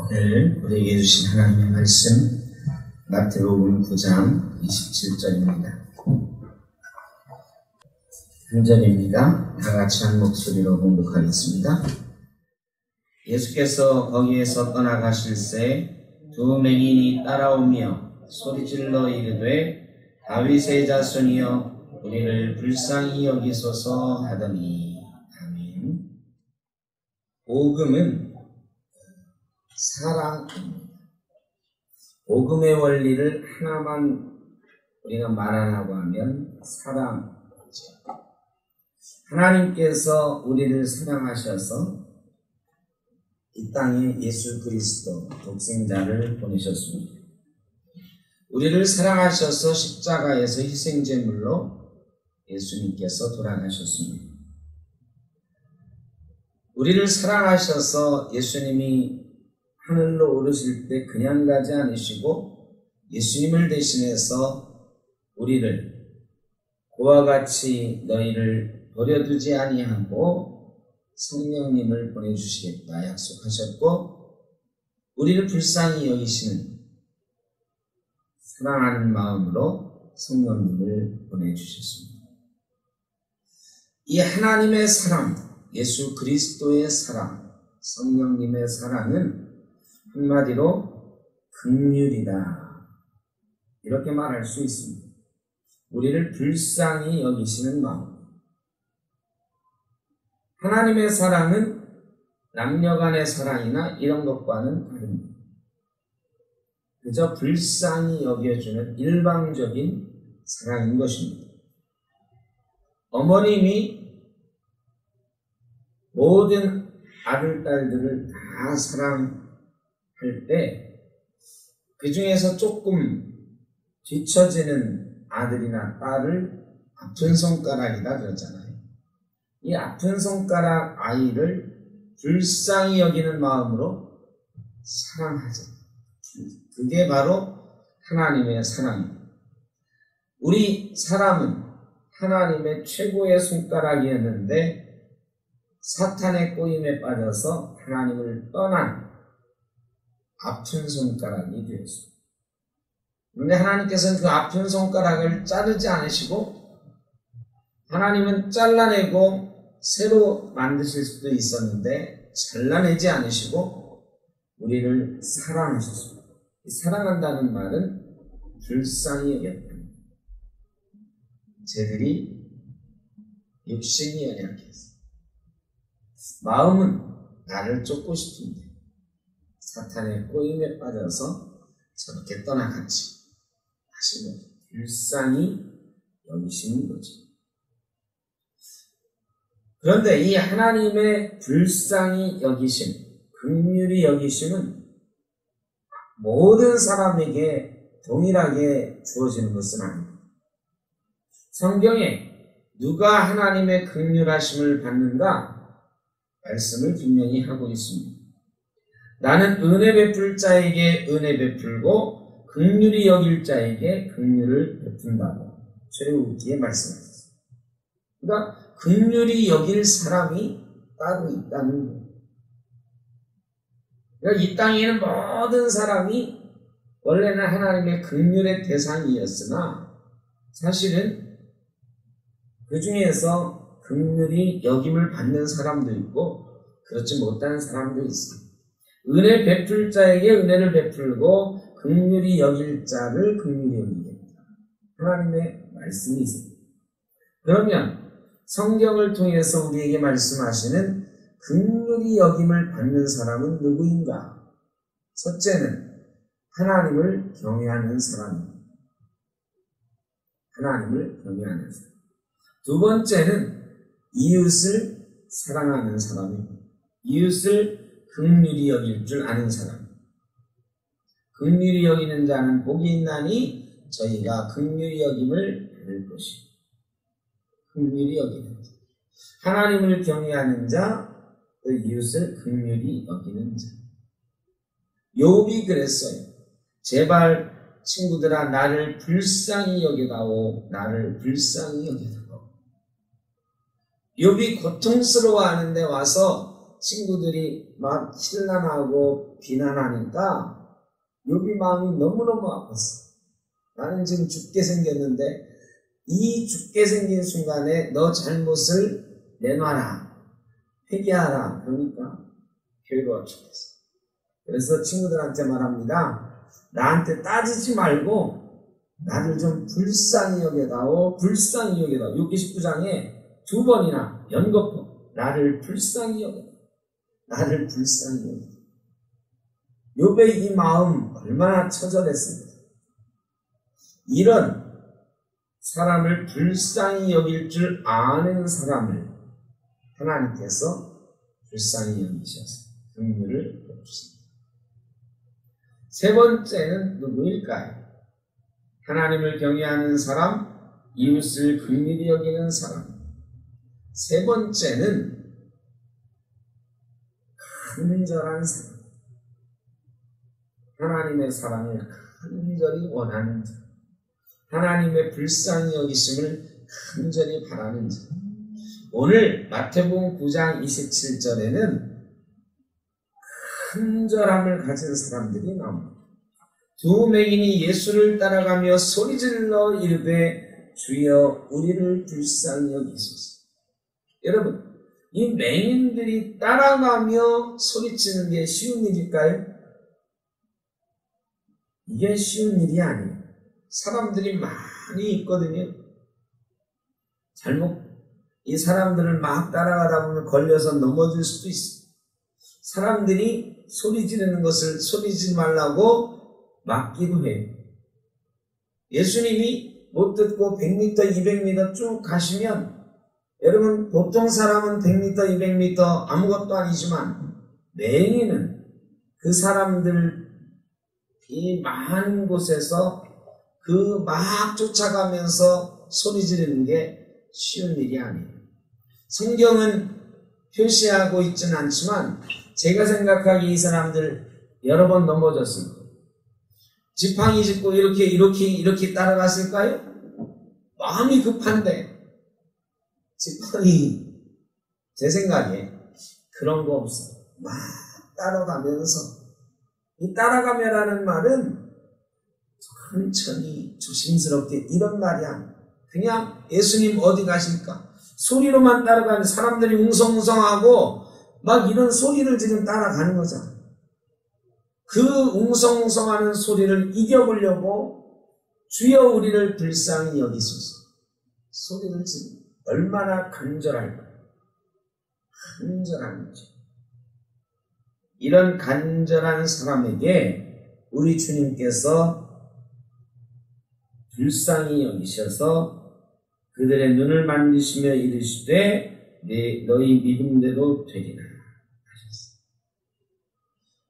오늘 우리에게 주신 하나님의 말씀 마태복음 9장 27절입니다. 한 절입니다. 다같이 한 목소리로 공독하겠습니다. 예수께서 거기에서 떠나가실새 두 맹인이 따라오며 소리질러 이르되 다윗의 자손이여 우리를 불쌍히 여기소서 하더니. 아멘. 복음은 사랑입니다. 복음의 원리를 하나만 우리가 말하라고 하면 사랑이죠. 하나님께서 우리를 사랑하셔서 이 땅에 예수 그리스도 독생자를 보내셨습니다. 우리를 사랑하셔서 십자가에서 희생제물로 예수님께서 돌아가셨습니다. 우리를 사랑하셔서 예수님이 하늘로 오르실 때 그냥 가지 않으시고 예수님을 대신해서 우리를 그와 같이 너희를 버려두지 아니하고 성령님을 보내주시겠다 약속하셨고, 우리를 불쌍히 여기시는 사랑하는 마음으로 성령님을 보내주셨습니다. 이 하나님의 사랑, 예수 그리스도의 사랑, 성령님의 사랑은 한마디로 긍휼이다, 이렇게 말할 수 있습니다. 우리를 불쌍히 여기시는 마음. 하나님의 사랑은 남녀간의 사랑이나 이런 것과는 다릅니다. 그저 불쌍히 여겨주는 일방적인 사랑인 것입니다. 어머님이 모든 아들, 딸들을 다 사랑할 때 그 중에서 조금 뒤처지는 아들이나 딸을 아픈 손가락이다 그러잖아요. 이 아픈 손가락 아이를 불쌍히 여기는 마음으로 사랑하죠. 그게 바로 하나님의 사랑입니다. 우리 사람은 하나님의 최고의 손가락이었는데 사탄의 꼬임에 빠져서 하나님을 떠난 아픈 손가락이 되었습니다. 그런데 하나님께서는 그 아픈 손가락을 자르지 않으시고 하나님은 잘라내고 새로 만드실 수도 있었는데 잘라내지 않으시고 우리를 사랑하셨습니다. 사랑한다는 말은 불쌍히 여겼다. 쟤들이 육신이 연약해서 마음은 나를 쫓고 싶은데 사탄의 꼬임에 빠져서 저렇게 떠나갔지 하시면 불쌍히 여기시는 거죠. 그런데 이 하나님의 불쌍히 여기심, 긍휼히 여기심은 모든 사람에게 동일하게 주어지는 것은 아닙니다. 성경에 누가 하나님의 긍휼하심을 받는가 말씀을 분명히 하고 있습니다. 나는 은혜 베풀 자에게 은혜 베풀고 긍휼히 여길 자에게 긍휼을 베푼다고 출애굽기에 말씀하셨습니다. 그러니까 긍휼히 여길 사람이 따로 있다는 거예요. 그러니까 이 땅에 있는 모든 사람이 원래는 하나님의 긍휼의 대상이었으나 사실은 그 중에서 긍휼히 여김을 받는 사람도 있고 그렇지 못한 사람도 있습니다. 은혜 베풀 자에게 은혜를 베풀고 긍휼히 여길 자를 긍휼히 여기겠다. 하나님의 말씀이 있습니다. 그러면 성경을 통해서 우리에게 말씀하시는 긍휼히 여김을 받는 사람은 누구인가? 첫째는 하나님을 경외하는 사람입니다. 하나님을 경외하는 사람. 두 번째는 이웃을 사랑하는 사람입니다. 이웃을 긍휼히 여길 줄 아는 사람. 긍휼히 여기는 자는 복이 있나니 저희가 긍휼히 여김을 받을 것입니다. 긍휼히 여기는 자. 하나님을 경외하는 자, 그 이웃을 긍휼히 여기는 자. 욥이 그랬어요. 제발 친구들아 나를 불쌍히 여겨다오. 나를 불쌍히 여겨다오. 욥이 고통스러워하는데 와서 친구들이 막 힐난하고 비난하니까 욥이 마음이 너무너무 아팠어. 나는 지금 죽게 생겼는데 이 죽게 생긴 순간에 너 잘못을 내놔라, 회개하라. 그러니까 괴로워 죽겠어. 그래서 친구들한테 말합니다. 나한테 따지지 말고 나를 좀 불쌍히 여겨다오. 불쌍히 여겨다오. 19장에 2번이나 연거푸 나를 불쌍히 여겨다오. 나를 불쌍히 여겨다오. 욥의 이 마음 얼마나 처절했습니까? 이런 사람을 불쌍히 여길 줄 아는 사람을 하나님께서 불쌍히 여기셔서 긍휼을 베푸십니다. 세 번째는 누구일까요? 하나님을 경외하는 사람, 이웃을 긍휼히 여기는 사람. 세 번째는 간절한 사람. 하나님의 사랑을 간절히 원하는 자. 하나님의 불쌍히 여기심을 간절히 바라는 자. 오늘 마태복음 9장 27절에는 간절함을 가진 사람들이 나옵니다. 두 맹인이 예수를 따라가며 소리질러 이르되 주여 우리를 불쌍히 여기소서. 여러분, 이 맹인들이 따라가며 소리치는 게 쉬운 일일까요? 이게 쉬운 일이 아니에요. 사람들이 많이 있거든요. 이 사람들을 막 따라가다 보면 걸려서 넘어질 수도 있어요. 사람들이 소리 지르는 것을 소리 지르지 말라고 막기도 해요. 예수님이 못 듣고 100m, 200m 쭉 가시면 여러분 보통 사람은 100m, 200m 아무것도 아니지만 맹인은 그 사람들 이 많은 곳에서 그 막 쫓아가면서 소리 지르는 게 쉬운 일이 아니에요. 성경은 표시하고 있지는 않지만 제가 생각하기에 이 사람들 여러 번 넘어졌을 거예요. 지팡이 짚고 이렇게 따라갔을까요? 마음이 급한데 지팡이 제 생각에 그런 거 없어요. 막 따라가면서 이 따라가며라는 말은 천천히 조심스럽게 이런 말이 아니에요. 그냥 예수님 어디 가실까? 소리로만 따라가는 사람들이 웅성웅성하고 막 이런 소리를 지금 따라가는 거잖아요. 그 웅성웅성하는 소리를 이겨보려고 주여 우리를 불쌍히 여기소서. 소리를 지금 얼마나 간절할까요? 간절한 거죠. 이런 간절한 사람에게 우리 주님께서 불쌍히 여기셔서 그들의 눈을 만지시며 이르시되 너희 믿음대로 되리라 하셨어요.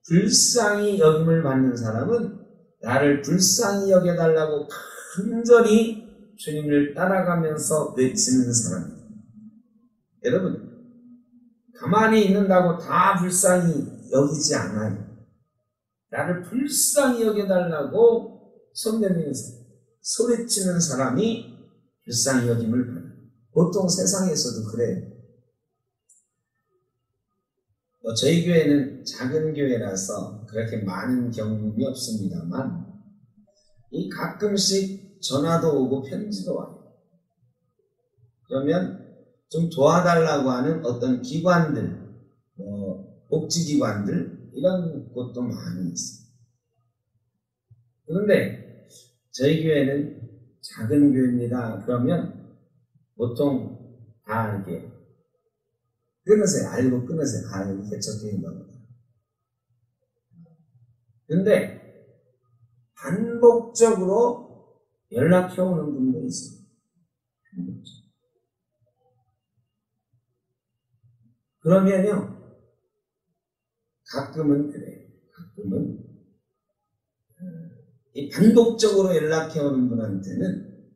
불쌍히 여김을 받는 사람은 나를 불쌍히 여겨달라고 간절히 주님을 따라가면서 외치는 사람입니다. 여러분, 가만히 있는다고 다 불쌍히 여기지 않아요. 나를 불쌍히 여겨달라고 손내밀면서 소리치는 사람이 불쌍히 여김을 받아요. 보통 세상에서도 그래요. 저희 교회는 작은 교회라서 그렇게 많은 경험이 없습니다만 이 가끔씩 전화도 오고 편지도 와요. 그러면 좀 도와달라고 하는 어떤 기관들, 복지기관들 이런 곳도 많이 있어요. 그런데 저희 교회는 작은 교회입니다. 그러면 보통 다 이렇게 끊으세요. 알고 끊으세요. 여기 개척교회인가 보다. 근데 반복적으로 연락해오는 분도 있어요. 그러면요, 가끔은 그래요. 가끔은 이 반복적으로 연락해오는 분한테는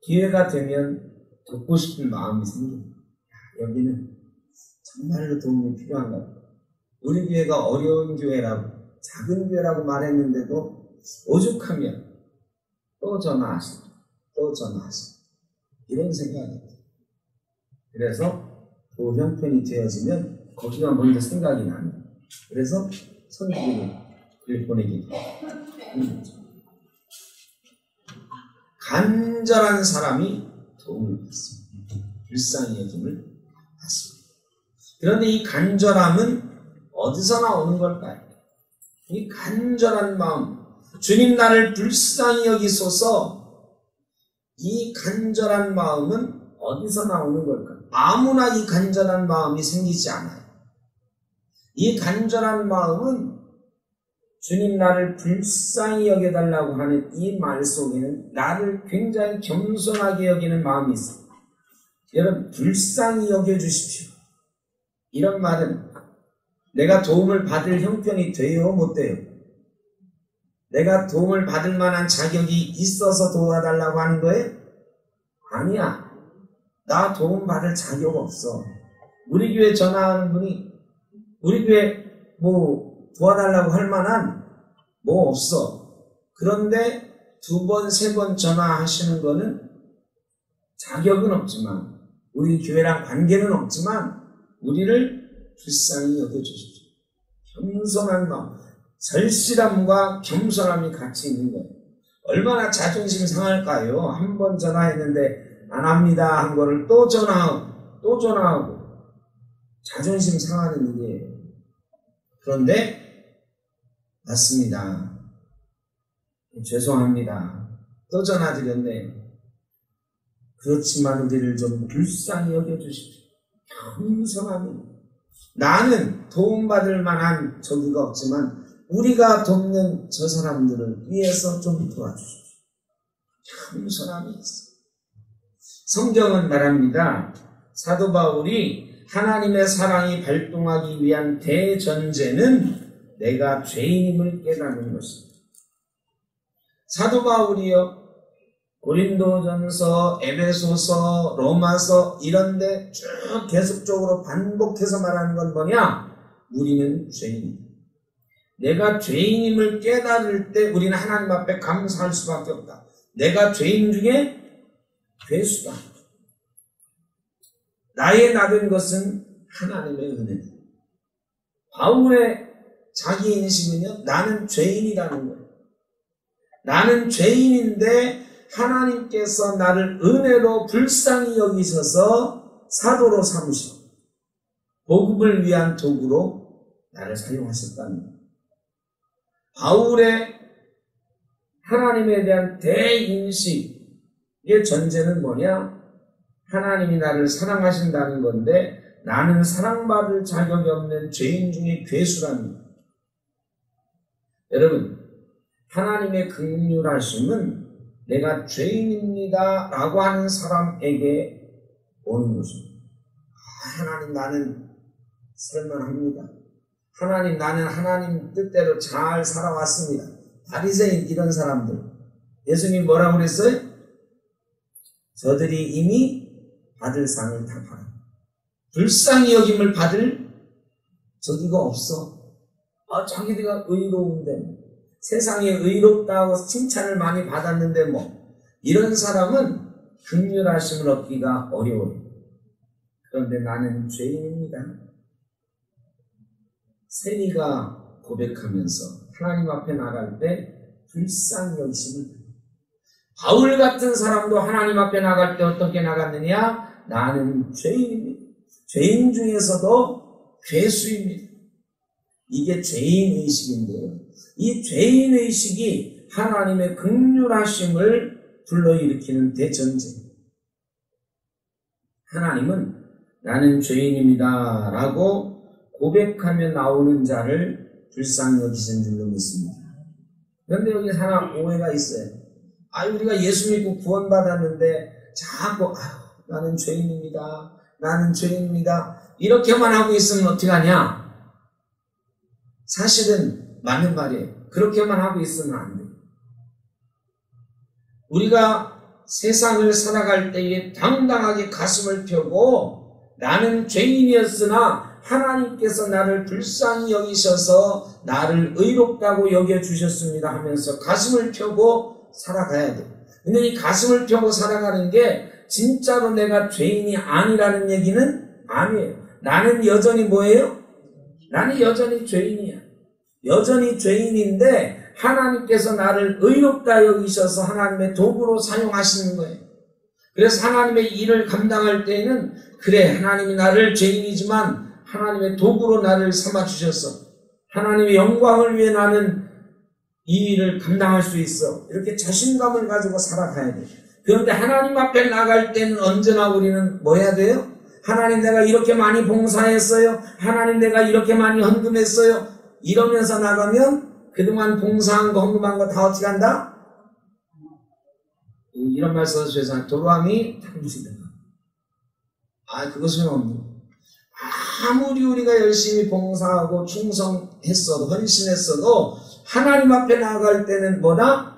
기회가 되면 돕고 싶은 마음이 생깁니다. 여기는 정말로 도움이 필요한가 보다. 우리 교회가 어려운 교회라고, 작은 교회라고 말했는데도 오죽하면 또 전화하시고 또 전화하시고 이런 생각입니다. 그래서 그 형편이 되어지면 거기가 먼저 생각이 나네. 그래서 선지기를 보내기도 합니다. 간절한 사람이 도움을 받습니다. 불쌍히 여김을 받습니다. 그런데 이 간절함은 어디서 나오는 걸까요? 이 간절한 마음, 주님 나를 불쌍히 여기소서, 이 간절한 마음은 어디서 나오는 걸까요? 아무나 이 간절한 마음이 생기지 않아요. 이 간절한 마음은 주님 나를 불쌍히 여겨달라고 하는 이 말 속에는 나를 굉장히 겸손하게 여기는 마음이 있습니다. 여러분, 불쌍히 여겨주십시오. 이런 말은 내가 도움을 받을 형편이 돼요, 못 돼요? 내가 도움을 받을 만한 자격이 있어서 도와달라고 하는 거예요? 아니야. 나 도움 받을 자격 없어. 우리 교회 전화하는 분이 우리 교회 도와달라고 할 만한 없어. 그런데 2번, 3번 전화하시는 거는 자격은 없지만, 우리 교회랑 관계는 없지만 우리를 불쌍히 여겨주십시오. 겸손한 마음, 절실함과 겸손함이 같이 있는 거예요. 얼마나 자존심 상할까요? 한 번 전화했는데 안 합니다 한 거를 또 전화하고 자존심 상하는 일이에요. 그런데 맞습니다. 죄송합니다. 또 전화드렸네요. 그렇지만 우리를 좀 불쌍히 여겨주십시오. 겸손함이. 나는 도움받을 만한 저기가 없지만 우리가 돕는 저 사람들을 위해서 좀 도와주십시오. 겸손함이 있어. 성경은 말합니다. 사도 바울이 하나님의 사랑이 발동하기 위한 대전제는 내가 죄인임을 깨닫는 것입니다. 사도 바울이요, 고린도전서, 에베소서, 로마서 이런데 쭉 계속적으로 반복해서 말하는 건 뭐냐? 우리는 죄인이다. 내가 죄인임을 깨달을 때 우리는 하나님 앞에 감사할 수밖에 없다. 내가 죄인 중에 괴수다. 나의 나된 것은 하나님의 은혜다. 바울의 자기 인식은요, 나는 죄인이라는 거예요. 나는 죄인인데 하나님께서 나를 은혜로 불쌍히 여기셔서 사도로 삼으시고 복음을 위한 도구로 나를 사용하셨다는 거예요. 바울의 하나님에 대한 대인식의 전제는 뭐냐? 하나님이 나를 사랑하신다는 건데 나는 사랑받을 자격이 없는 죄인 중에 괴수라는 거예요. 여러분, 하나님의 긍휼하심은 내가 죄인입니다 라고 하는 사람에게 오는 것입니다. 하나님, 나는 살만합니다. 하나님, 나는 하나님 뜻대로 잘 살아왔습니다. 바리새인 이런 사람들, 예수님이 뭐라고 그랬어요? 저들이 이미 받을 상을 다 받아. 불쌍히 여김을 받을 저기가 없어. 자기들가 의로운데, 세상에 의롭다고 칭찬을 많이 받았는데 이런 사람은 긍휼하심을 얻기가 어려워요. 그런데 나는 죄인입니다. 세리가 고백하면서 하나님 앞에 나갈 때 불쌍히 여기심을. 바울 같은 사람도 하나님 앞에 나갈 때 어떻게 나갔느냐? 나는 죄인입니다. 죄인 중에서도 괴수입니다. 이게 죄인의식인데요. 이 죄인의식이 하나님의 긍휼하심을 불러일으키는 대전제. 하나님은 나는 죄인입니다 라고 고백하며 나오는 자를 불쌍히 여기신 줄로 믿습니다. 그런데 여기 하나 오해가 있어요. 우리가 예수 믿고 구원받았는데 자꾸 나는 죄인입니다. 나는 죄인입니다. 이렇게만 하고 있으면 어떻게 하냐? 사실은 맞는 말이에요. 그렇게만 하고 있으면 안 돼요. 우리가 세상을 살아갈 때에 당당하게 가슴을 펴고 나는 죄인이었으나 하나님께서 나를 불쌍히 여기셔서 나를 의롭다고 여겨주셨습니다 하면서 가슴을 펴고 살아가야 돼요. 근데 이 가슴을 펴고 살아가는 게 진짜로 내가 죄인이 아니라는 얘기는 아니에요. 나는 여전히 뭐예요? 나는 여전히 죄인이야. 여전히 죄인인데 하나님께서 나를 의롭다 여기셔서 하나님의 도구로 사용하시는 거예요. 그래서 하나님의 일을 감당할 때에는 그래, 하나님이 나를 죄인이지만 하나님의 도구로 나를 삼아주셨어. 하나님의 영광을 위해 나는 이 일을 감당할 수 있어. 이렇게 자신감을 가지고 살아가야 돼요. 그런데 하나님 앞에 나갈 때는 언제나 우리는 뭐 해야 돼요? 하나님, 내가 이렇게 많이 봉사했어요. 하나님, 내가 이렇게 많이 헌금했어요. 이러면서 나가면 그동안 봉사한 거, 헌금한 거 다 어떻게 한다? 이런 말 써서 죄송합니다. 도로함이 당신다. 그것은 없는. 아무리 우리가 열심히 봉사하고 충성했어도, 헌신했어도 하나님 앞에 나아갈 때는 뭐다?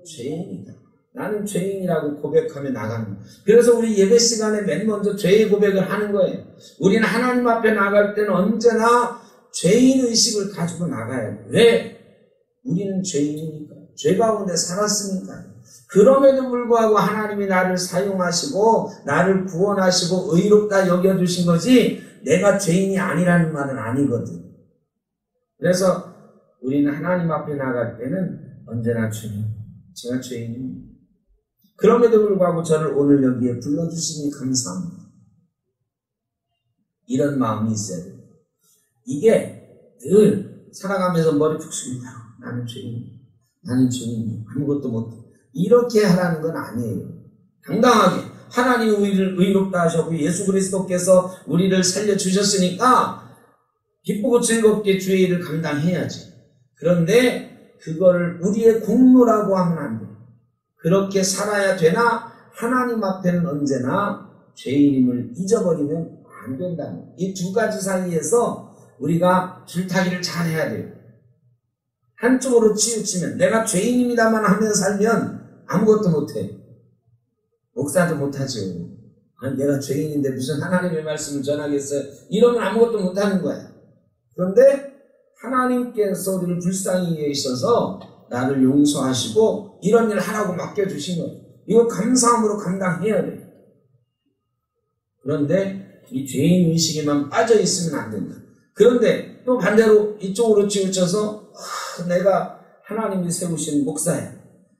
죄인이다. 나는 죄인이라고 고백하며 나가는 거예요. 그래서 우리 예배 시간에 맨 먼저 죄의 고백을 하는 거예요. 우리는 하나님 앞에 나갈 때는 언제나 죄인의식을 가지고 나가야 돼요. 왜? 우리는 죄인이니까. 죄 가운데 살았으니까요. 그럼에도 불구하고 하나님이 나를 사용하시고 나를 구원하시고 의롭다 여겨주신 거지 내가 죄인이 아니라는 말은 아니거든. 그래서 우리는 하나님 앞에 나갈 때는 언제나 죄인. 제가 죄인입니다. 그럼에도 불구하고 저를 오늘 여기에 불러주시니 감사합니다. 이런 마음이 있어야 돼요. 이게 늘 살아가면서 머리 푹 숙이고 나는 죄인, 나는 죄인, 아무것도 못해. 이렇게 하라는 건 아니에요. 당당하게 하나님이 우리를 의롭다 하셨고 예수 그리스도께서 우리를 살려주셨으니까 기쁘고 즐겁게 주의 일을 감당해야지. 그런데 그거를 우리의 공로라고 하면 안 돼요. 그렇게 살아야 되나 하나님 앞에는 언제나 죄인임을 잊어버리면 안 된다는 거예요. 이 두 가지 사이에서 우리가 줄타기를 잘 해야 돼요. 한쪽으로 치우치면 내가 죄인입니다만 하면 살면 아무것도 못해. 목사도 못하죠. 내가 죄인인데 무슨 하나님의 말씀을 전하겠어요? 이러면 아무것도 못하는 거야. 그런데 하나님께서 우리를 불쌍히 여기셔서 나를 용서하시고 이런 일을 하라고 맡겨주신 거예요. 이거 감사함으로 감당해야 돼요. 그런데 이 죄인의식에만 빠져있으면 안 된다. 그런데 또 반대로 이쪽으로 치우쳐서 내가 하나님이 세우신 목사야.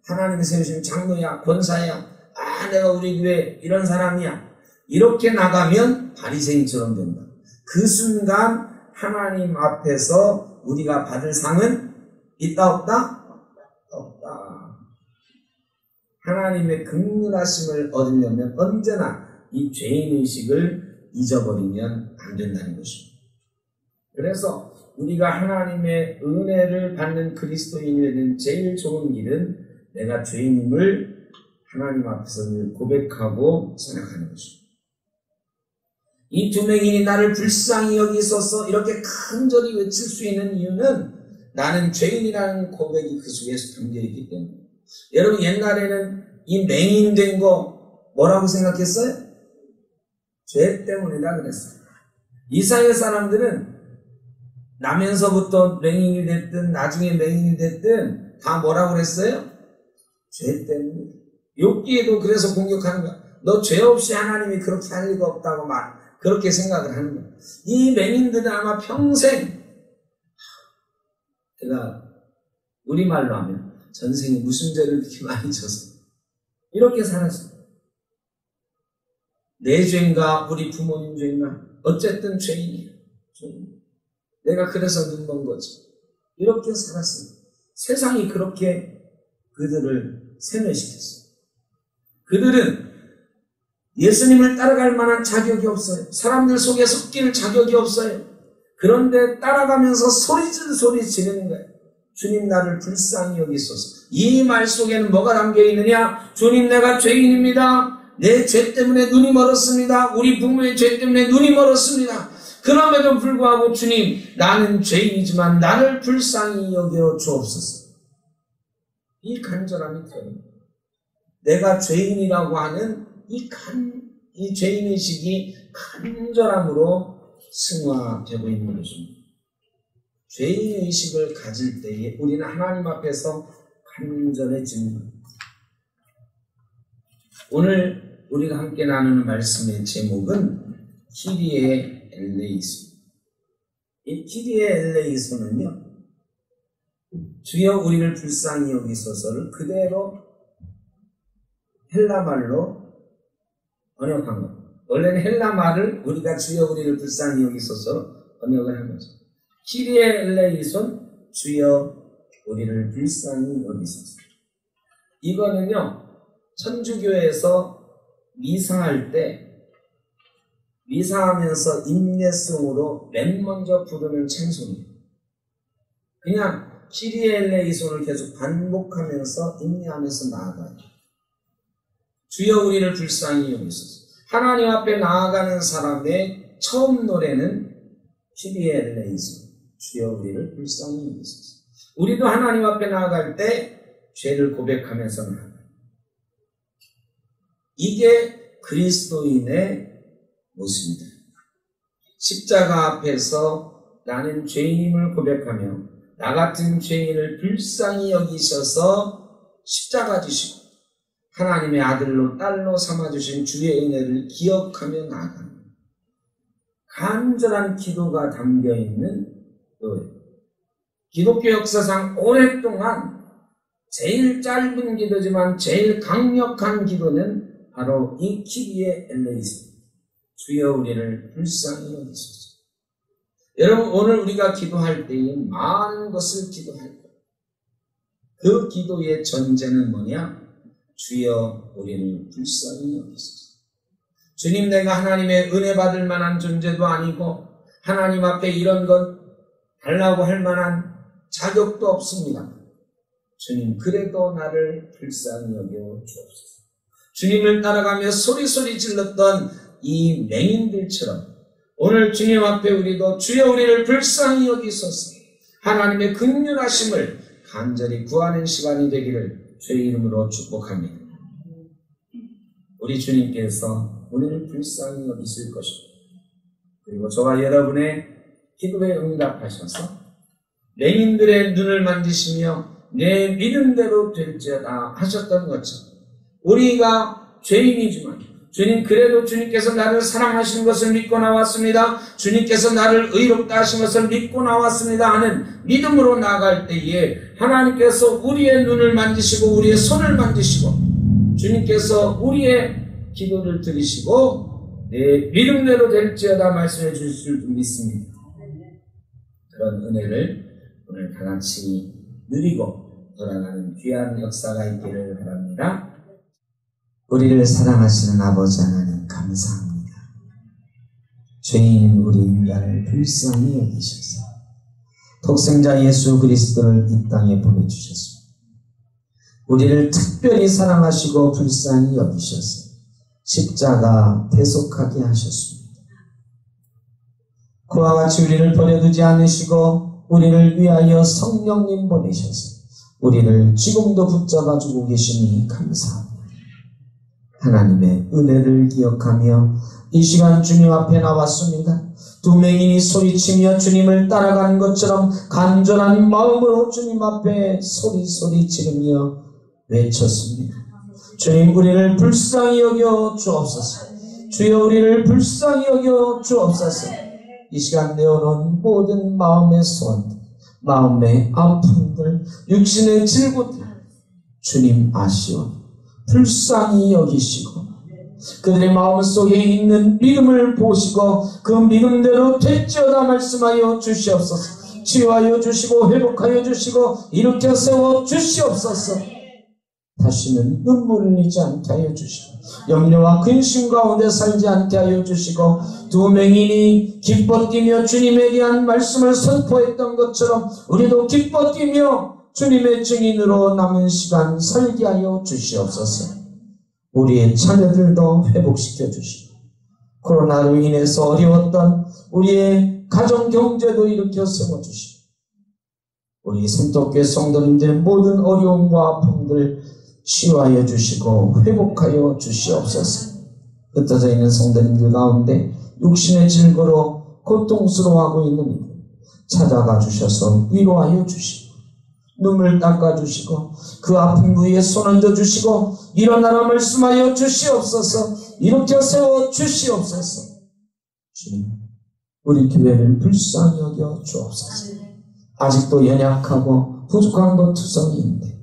하나님이 세우신 장로야, 권사야. 내가 우리 교회 이런 사람이야. 이렇게 나가면 바리새인처럼 된다. 그 순간 하나님 앞에서 우리가 받을 상은 있다 없다? 없다. 하나님의 긍휼하심을 얻으려면 언제나 이 죄인의식을 잊어버리면 안 된다는 것입니다. 그래서 우리가 하나님의 은혜를 받는 그리스도인이 되는 제일 좋은 길은 내가 죄인임을 하나님 앞에서 고백하고 생각하는 것입니다. 이 두 맹인이 나를 불쌍히 여기소서 이렇게 간절히 외칠 수 있는 이유는 나는 죄인이라는 고백이 그 속에서 담겨있기 때문에. 여러분 옛날에는 이 맹인 된 거 뭐라고 생각했어요? 죄 때문이다 그랬어요. 이스라엘 사람들은 나면서부터 맹인이 됐든 나중에 맹인이 됐든 다 뭐라고 그랬어요? 죄 때문에. 욥기에도 그래서 공격하는 거야. 너 죄 없이 하나님이 그렇게 할 리가 없다고 그렇게 생각을 하는 거야. 이 맹인들은 아마 평생 내가 우리말로 하면 전생에 무슨 죄를 이렇게 많이 졌어. 이렇게 살았어. 내 죄인가 우리 부모님 죄인가 어쨌든 죄인이야. 내가 그래서 눈 먼 거지. 이렇게 살았습니다. 세상이 그렇게 그들을 세뇌시켰어요. 그들은 예수님을 따라갈 만한 자격이 없어요. 사람들 속에 섞일 자격이 없어요. 그런데 따라가면서 소리 지르는 거예요. 주님 나를 불쌍히 여기소서. 이 말 속에는 뭐가 담겨있느냐? 주님 내가 죄인입니다. 내 죄 때문에 눈이 멀었습니다. 우리 부모의 죄 때문에 눈이 멀었습니다. 그럼에도 불구하고 주님 나는 죄인이지만 나를 불쌍히 여겨 주옵소서. 이 간절함이 돼요. 내가 죄인이라고 하는 이 죄인의식이 간절함으로 승화되고 있는 것입니다. 죄인의식을 가질 때에 우리는 하나님 앞에서 간절해집니다. 오늘 우리가 함께 나누는 말씀의 제목은 키리에 엘레이소. 이 키리에 엘레이소는요, 주여 우리를 불쌍히 여기소서를 그대로 헬라말로 번역한 것. 원래는 헬라말을 우리가 주여 우리를 불쌍히 여기소서 번역을 한 거죠. 키리에 엘레이손, 주여 우리를 불쌍히 여기소서. 이거는요, 천주교에서 미사할 때 미사하면서 인내성으로 맨 먼저 부르는 찬송이에요. 그냥 키리에 엘레이손을 계속 반복하면서 인내하면서 나아가요. 주여 우리를 불쌍히 여기소서. 하나님 앞에 나아가는 사람의 처음 노래는 키리에 엘레이손, 주여 우리를 불쌍히 여기소서. 우리도 하나님 앞에 나아갈 때 죄를 고백하면서 나아가요. 이게 그리스도인의 모습입니다. 십자가 앞에서 나는 죄인임을 고백하며 나 같은 죄인을 불쌍히 여기셔서 십자가 지시고 하나님의 아들로 딸로 삼아주신 주의 은혜를 기억하며 나아가는 간절한 기도가 담겨있는 노래. 기독교 역사상 오랫동안 제일 짧은 기도지만 제일 강력한 기도는 바로 이 키리에 엘레이손, 주여 우리를 불쌍히 여기소서. 여러분, 오늘 우리가 기도할 때에 많은 것을 기도할 거예요. 그 기도의 전제는 뭐냐? 주여 우리를 불쌍히 여기소서. 주님, 내가 하나님의 은혜 받을 만한 존재도 아니고 하나님 앞에 이런 것 달라고 할 만한 자격도 없습니다. 주님, 그래도 나를 불쌍히 여겨 주옵소서. 주님을 따라가며 소리소리 질렀던 이 맹인들처럼 오늘 주님 앞에 우리도 주여 우리를 불쌍히 여기소서, 하나님의 긍휼하심을 간절히 구하는 시간이 되기를 주의 이름으로 축복합니다. 우리 주님께서 우리를 불쌍히 여기실 것입니다. 그리고 저와 여러분의 기도에 응답하셔서 맹인들의 눈을 만지시며 내 믿음대로 될지어다 하셨던 것처럼 우리가 죄인이지만 주님, 그래도 주님께서 나를 사랑하시는 것을 믿고 나왔습니다. 주님께서 나를 의롭다 하신 것을 믿고 나왔습니다 하는 믿음으로 나아갈 때에 하나님께서 우리의 눈을 만지시고 우리의 손을 만지시고 주님께서 우리의 기도를 들으시고 내 믿음대로 될지어다 말씀해 주실 줄 믿습니다. 그런 은혜를 오늘 다 같이 누리고 돌아가는 귀한 역사가 있기를 바랍니다. 우리를 사랑하시는 아버지 하나님 감사합니다. 죄인인 우리 인간을 불쌍히 여기셔서 독생자 예수 그리스도를 이 땅에 보내주셨습니다. 우리를 특별히 사랑하시고 불쌍히 여기셔서 십자가 대속하게 하셨습니다. 그와 같이 우리를 버려두지 않으시고 우리를 위하여 성령님 보내셔서 우리를 지금도 붙잡아주고 계시니 감사합니다. 하나님의 은혜를 기억하며 이 시간 주님 앞에 나왔습니다. 두 맹인이 소리치며 주님을 따라가는 것처럼 간절한 마음으로 주님 앞에 소리 지르며 외쳤습니다. 주님, 우리를 불쌍히 여겨 주옵소서. 주여 우리를 불쌍히 여겨 주옵소서. 이 시간 내어놓은 모든 마음의 소원들, 마음의 아픔들, 육신의 질고들 주님 아시오 불쌍히 여기시고 그들의 마음속에 있는 믿음을 보시고 그 믿음대로 될지어다 말씀하여 주시옵소서. 치유하여 주시고 회복하여 주시고 일으켜 세워 주시옵소서. 다시는 눈물을 흘리지 않게 하여 주시고 염려와 근심 가운데 살지 않게 하여 주시고 두 맹인이 기뻐 뛰며 주님에 대한 말씀을 선포했던 것처럼 우리도 기뻐 뛰며 주님의 증인으로 남은 시간 살게 하여 주시옵소서. 우리의 자녀들도 회복시켜 주시고 코로나로 인해서 어려웠던 우리의 가정 경제도 일으켜 세워주시고 우리 생떡교회 성도님들의 모든 어려움과 아픔들 치유하여 주시고 회복하여 주시옵소서. 흩어져 있는 성도님들 가운데 육신의 질거로 고통스러워하고 있는 이들 찾아가 주셔서 위로하여 주시고 눈물 닦아주시고 그 아픈 부위에 손 얹어주시고 일어나라 말씀하여 주시옵소서. 일으켜 세워 주시옵소서. 주님, 우리 교회를 불쌍히 여겨 주옵소서. 아직도 연약하고 부족한 것 투성이인데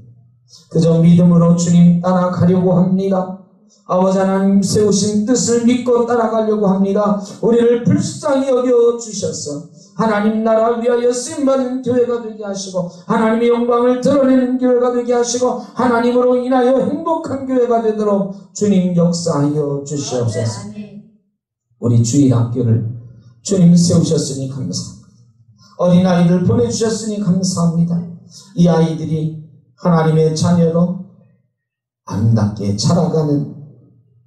그저 믿음으로 주님 따라가려고 합니다. 아버지 하나님 세우신 뜻을 믿고 따라가려고 합니다. 우리를 불쌍히 여겨 주셔서 하나님 나라 위하여 쓰임받는 교회가 되게 하시고 하나님의 영광을 드러내는 교회가 되게 하시고 하나님으로 인하여 행복한 교회가 되도록 주님 역사하여 주시옵소서. 우리 주일학교를 주님 세우셨으니 감사합니다. 어린아이들 보내주셨으니 감사합니다. 이 아이들이 하나님의 자녀로 아름답게 자라가는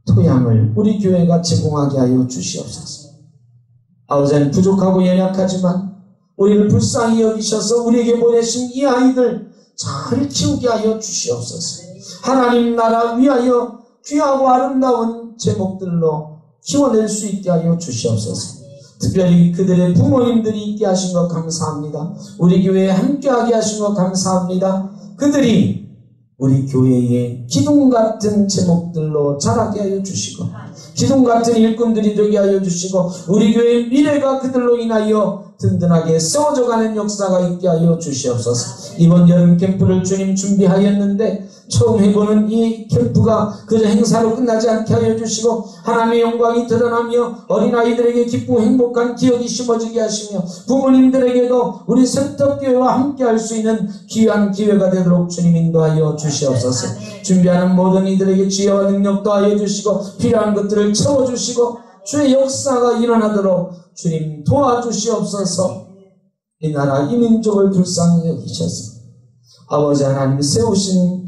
토양을 우리 교회가 제공하게 하여 주시옵소서. 아버지는 부족하고 연약하지만 우리를 불쌍히 여기셔서 우리에게 보내신 이 아이들 잘 키우게 하여 주시옵소서. 하나님 나라 위하여 귀하고 아름다운 제목들로 키워낼 수 있게 하여 주시옵소서. 특별히 그들의 부모님들이 있게 하신 것 감사합니다. 우리 교회에 함께하게 하신 것 감사합니다. 그들이 우리 교회의 기둥 같은 제목들로 자라게 하여 주시고 기둥 같은 일꾼들이 되게 하여 주시고 우리 교회의 미래가 그들로 인하여 든든하게 세워져가는 역사가 있게 하여 주시옵소서. 이번 여름 캠프를 주님 준비하였는데 처음 해보는 이 캠프가 그저 행사로 끝나지 않게 하여 주시고 하나님의 영광이 드러나며 어린아이들에게 기쁘고 행복한 기억이 심어지게 하시며 부모님들에게도 우리 센터교회와 함께 할 수 있는 귀한 기회가 되도록 주님 인도하여 주시옵소서. 준비하는 모든 이들에게 지혜와 능력 더하여 주시고 필요한 것들을 채워주시고 주의 역사가 일어나도록 주님 도와주시옵소서. 이 나라 이 민족을 불쌍히 여기셔서 아버지 하나님 세우신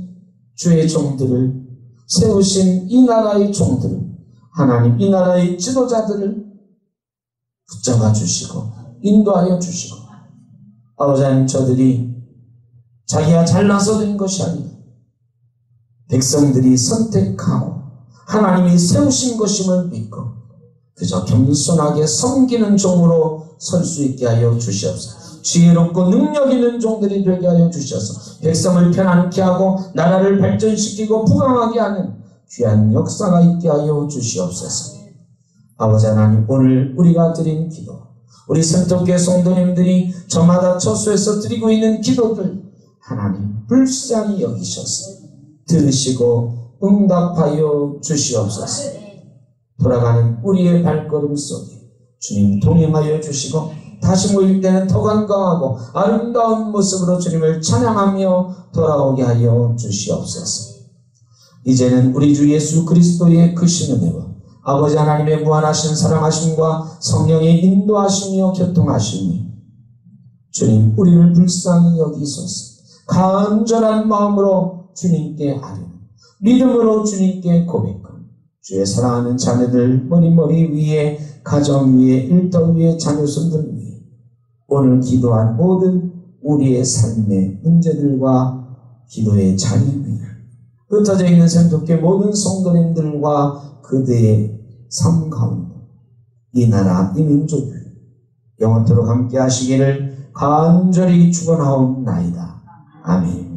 주의 종들을 세우신 이 나라의 종들을 하나님 이 나라의 지도자들을 붙잡아 주시고 인도하여 주시고 아버지 하나님 저들이 자기가 잘나서 된 것이 아니라 백성들이 선택하고 하나님이 세우신 것임을 믿고 그저 겸손하게 섬기는 종으로 설 수 있게 하여 주시옵소서. 지혜롭고 능력 있는 종들이 되게 하여 주셔서 백성을 편안케 하고 나라를 발전시키고 부강하게 하는 귀한 역사가 있게 하여 주시옵소서. 아버지 하나님 오늘 우리가 드린 기도 우리 센터교회 성도님들이 저마다 처소에서 드리고 있는 기도들 하나님 불쌍히 여기셔서 들으시고 응답하여 주시옵소서. 돌아가는 우리의 발걸음 속에 주님 동행하여 주시고 다시 모일 때는 더 건강하고 아름다운 모습으로 주님을 찬양하며 돌아오게 하여 주시옵소서. 이제는 우리 주 예수 그리스도의 크신 은혜와 아버지 하나님의 무한하신 사랑하심과 성령의 인도하심이요 교통하심이 주님 우리를 불쌍히 여기소서. 간절한 마음으로 주님께 아뢰는 믿음으로 주님께 고백하는 주의 사랑하는 자녀들 머리 위에 가정 위에 일터 위에 자녀손들 위에 오늘 기도한 모든 우리의 삶의 문제들과 기도의 자리 위에 흩어져 있는 센터교회 모든 성도님들과 그들의 삶 가운데 이 나라 이 민족을 영원토록 함께 하시기를 간절히 축원하옵나이다. 아멘.